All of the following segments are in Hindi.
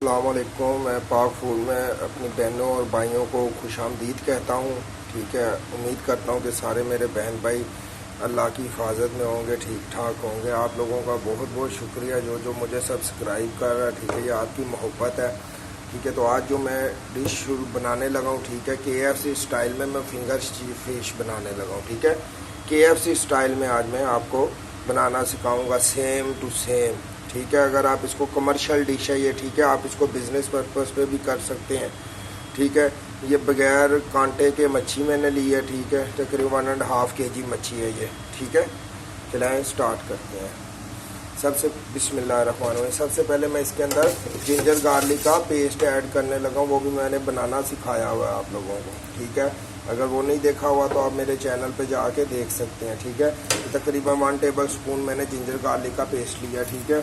अस्सलामुअलैकुम। मैं पाक फूड में अपनी बहनों और भाइयों को खुशामदीद कहता हूँ। ठीक है, उम्मीद करता हूँ कि सारे मेरे बहन भाई अल्लाह की हिफाजत में होंगे, ठीक ठाक होंगे। आप लोगों का बहुत बहुत शुक्रिया जो जो मुझे सब्सक्राइब कर रहा है। ठीक है, ये आपकी मोहब्बत है। ठीक है, तो आज जो मैं डिश बनाने लगा हूँ, ठीक है, KFC स्टाइल में मैं फिंगर फिश बनाने लगा हूँ। ठीक है, KFC स्टाइल में आज मैं आपको बनाना सिखाऊंगा, सेम टू सेम। ठीक है, अगर आप इसको कमर्शियल डिश है ये, ठीक है, आप इसको बिज़नेस पर्पस पे भी कर सकते हैं। ठीक है, ये बगैर कांटे के मच्छी मैंने ली है। ठीक है, तकरीबन 1.5 kg मच्छी है ये। ठीक है, चलाएँ स्टार्ट करते हैं। सबसे बिस्मिल्लाहिर्रहमानिर्रहीम। सबसे पहले मैं इसके अंदर जिंजर गार्लिक का पेस्ट ऐड करने लगा हूँ। वो भी मैंने बनाना सिखाया हुआ है आप लोगों को। ठीक है, अगर वो नहीं देखा हुआ तो आप मेरे चैनल पे जाके देख सकते हैं। ठीक है, तकरीबन 1 टेबल स्पून मैंने जिंजर गार्लिक का पेस्ट लिया। ठीक है,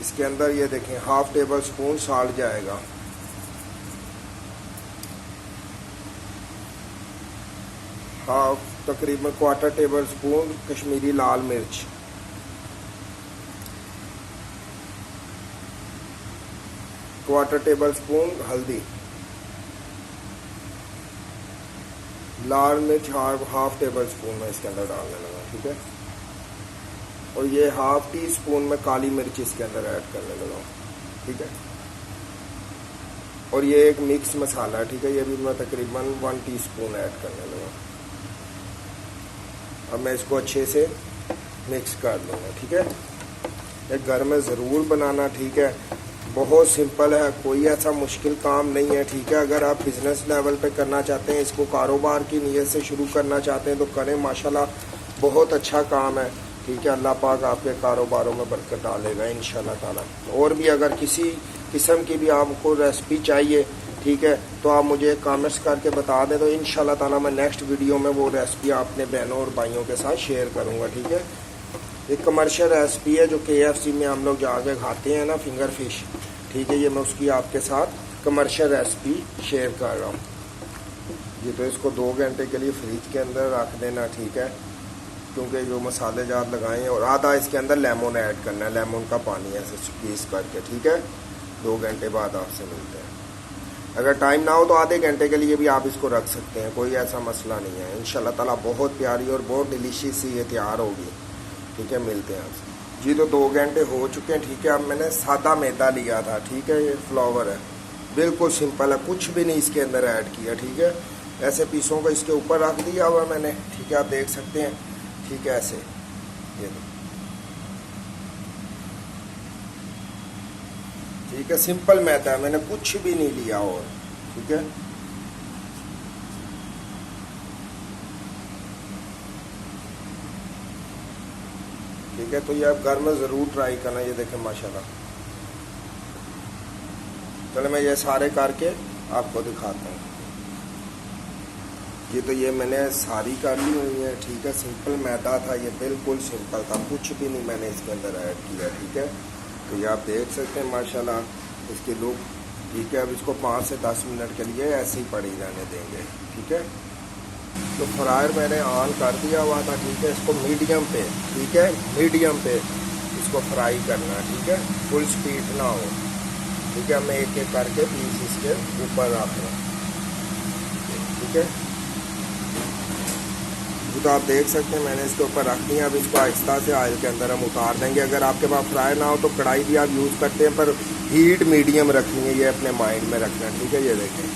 इसके अंदर ये देखें 1/2 टेबल स्पून साल्ट जाएगा। तकरीबन 1/4 टेबल स्पून कश्मीरी लाल मिर्च, 1/4 टेबल स्पून हल्दी, लाल मिर्च 1/2 टेबल स्पून मैं इसके अंदर डालने लगा। ठीक है, और ये 1/2 टी स्पून में काली मिर्च इसके अंदर ऐड करने लगा। ठीक है, और ये एक मिक्स मसाला है। ठीक है, ये भी मैं तकरीबन 1 टीस्पून ऐड करने लगा। अब मैं इसको अच्छे से मिक्स कर लूँगा। ठीक है, ये घर में ज़रूर बनाना। ठीक है, बहुत सिंपल है, कोई ऐसा मुश्किल काम नहीं है। ठीक है, अगर आप बिज़नेस लेवल पे करना चाहते हैं, इसको कारोबार की नीयत से शुरू करना चाहते हैं तो करें। माशाल्लाह बहुत अच्छा काम है। ठीक है, अल्लाह पाक आपके कारोबारों में बरकत डालेगा इंशाल्लाह ताला। और भी अगर किसी किस्म की भी आपको रेसिपी चाहिए, ठीक है, तो आप मुझे कमेंट्स करके बता दें, तो इंशाल्लाह ताला मैं नेक्स्ट वीडियो में वो रेसिपी अपने बहनों और भाइयों के साथ शेयर करूँगा। ठीक है, एक कमर्शियल रेसिपी है जो KFC में हम लोग जाके खाते हैं ना, फिंगर फिश। ठीक है, ये मैं उसकी आपके साथ कमर्शियल रेसिपी शेयर कर रहा हूँ। ये तो इसको 2 घंटे के लिए फ्रिज के अंदर रख देना। ठीक है, क्योंकि जो मसाले जार लगाए हैं, और आधा इसके अंदर लेमन ऐड करना है, लेमन का पानी ऐसे स्क्वीज़ करके। ठीक है, 2 घंटे बाद आपसे मिलते हैं। अगर टाइम ना हो तो आधे घंटे के लिए भी आप इसको रख सकते हैं, कोई ऐसा मसला नहीं है। इंशाल्लाह ताला बहुत प्यारी और बहुत डिलीशियस सी ये तैयार होगी। ठीक है, मिलते हैं आपसे जी। तो 2 घंटे हो चुके हैं। ठीक है, अब मैंने सादा मैदा लिया था। ठीक है, ये फ्लावर है, बिल्कुल सिंपल है, कुछ भी नहीं इसके अंदर ऐड किया। ठीक है, ऐसे पीसों को इसके ऊपर रख दिया हुआ मैंने। ठीक है, आप देख सकते हैं। ठीक है, ऐसे ये ठीक है, सिंपल मैदा है, मैंने कुछ भी नहीं लिया और। ठीक है, ठीक है, तो ये आप घर में ज़रूर ट्राई करना। ये देखें माशाल्लाह। चलो मैं ये सारे करके आपको दिखाता हूँ। ये तो ये मैंने सारी कर ली हुई है। ठीक है, सिंपल मैदा था, ये बिल्कुल सिंपल था, कुछ भी नहीं मैंने इसके अंदर ऐड किया। ठीक है, तो ये आप देख सकते हैं माशाल्लाह इसकी लुक। ठीक है, अब इसको 5 से 10 मिनट के लिए ऐसे ही पड़ी रहने देंगे। ठीक है, तो फ्रायर मैंने ऑन कर दिया हुआ था। ठीक है, इसको मीडियम पे, ठीक है, मीडियम पे इसको फ्राई करना। ठीक है, फुल स्पीड ना हो। ठीक है, मैं एक एक करके पीस इसके ऊपर रख रहा हूँ। ठीक है, तो आप देख सकते हैं मैंने इसके ऊपर रख दिया। अब इसको आहिस्ता से ऑयल के अंदर हम उतार देंगे। अगर आपके पास फ्राई ना हो तो कढ़ाई भी आप यूज़ करते हैं, पर हीट मीडियम रखनी है, ये अपने माइंड में रखना। ठीक है, ये देखें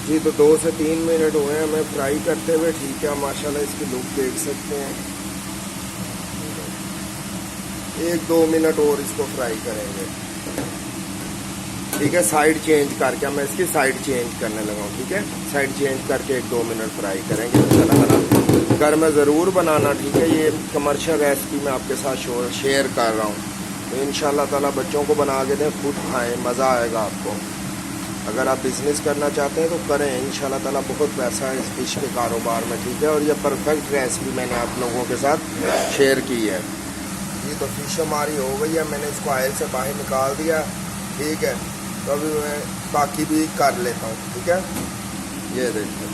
जी, तो 2 से 3 मिनट हुए हैं हमें फ्राई करते हुए। ठीक है, माशाल्लाह इसकी लुक देख सकते हैं। 1-2 मिनट और इसको फ्राई करेंगे। ठीक है, साइड चेंज करके मैं इसकी साइड चेंज करने लगा हूँ। ठीक है, साइड चेंज करके 1-2 मिनट फ्राई करेंगे। तो घर में ज़रूर बनाना। ठीक है, ये कमर्शियल रेसिपी मैं आपके साथ शेयर कर रहा हूँ। तो इंशाल्लाह ताला बच्चों को बना के दें, खुद खाएं, मज़ा आएगा आपको। अगर आप बिज़नेस करना चाहते हैं तो करें, इंशाल्लाह ताला बहुत पैसा है इस डिश के कारोबार में। ठीक है, और ये परफेक्ट रेसिपी मैंने आप लोगों के साथ शेयर की है। ये तो फिश हमारी हो गई है, मैंने इसको ऑयल से बाहर निकाल दिया। ठीक है, तो अभी मैं बाकी भी कर लेता हूँ। ठीक है, ये देखिए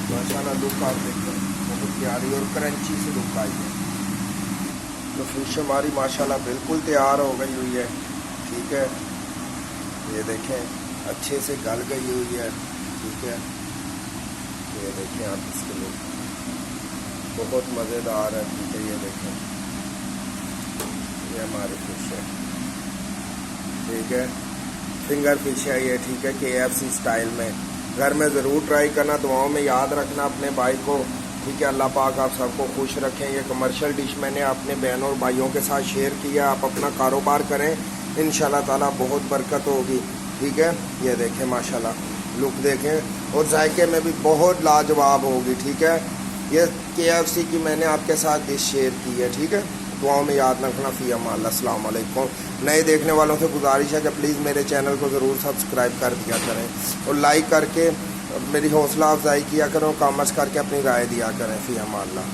माशाल्लाह लुक आप देखते हैं, बहुत प्यारी और क्रंची सी लुक आई है। तो फिश हमारी माशाल्लाह बिल्कुल तैयार हो गई हुई है, ठीक है। ये देखें अच्छे से गल गई हुई है, ठीक है। ये देखें आप इसके लिए बहुत मज़ेदार है, ठीक है। ये देखें ये हमारी फिश है, ठीक है। फिंगर फिश है ये, ठीक है, KFC स्टाइल में। घर में ज़रूर ट्राई करना, दुआओं में याद रखना अपने भाई को, ठीक है। अल्लाह पाक आप सबको खुश रखें। ये कमर्शियल डिश मैंने अपने बहनों और भाइयों के साथ शेयर किया। आप अपना कारोबार करें, इंशाल्लाह ताला बहुत बरकत होगी, ठीक है। ये देखें माशाल्लाह लुक देखें, और जायके में भी बहुत लाजवाब होगी, ठीक है। ये KFC की मैंने आपके साथ डिश शेयर की है, ठीक है। दुआओं में याद रखना। फ़ी अमान अल्लाह। अस्सलाम वालेकुम। नए देखने वालों से गुजारिश है कि प्लीज़ मेरे चैनल को ज़रूर सब्सक्राइब कर दिया करें और लाइक करके मेरी हौसला अफजाई किया करो, कमेंट्स करके अपनी राय दिया करें। फ़ी अमान अल्लाह।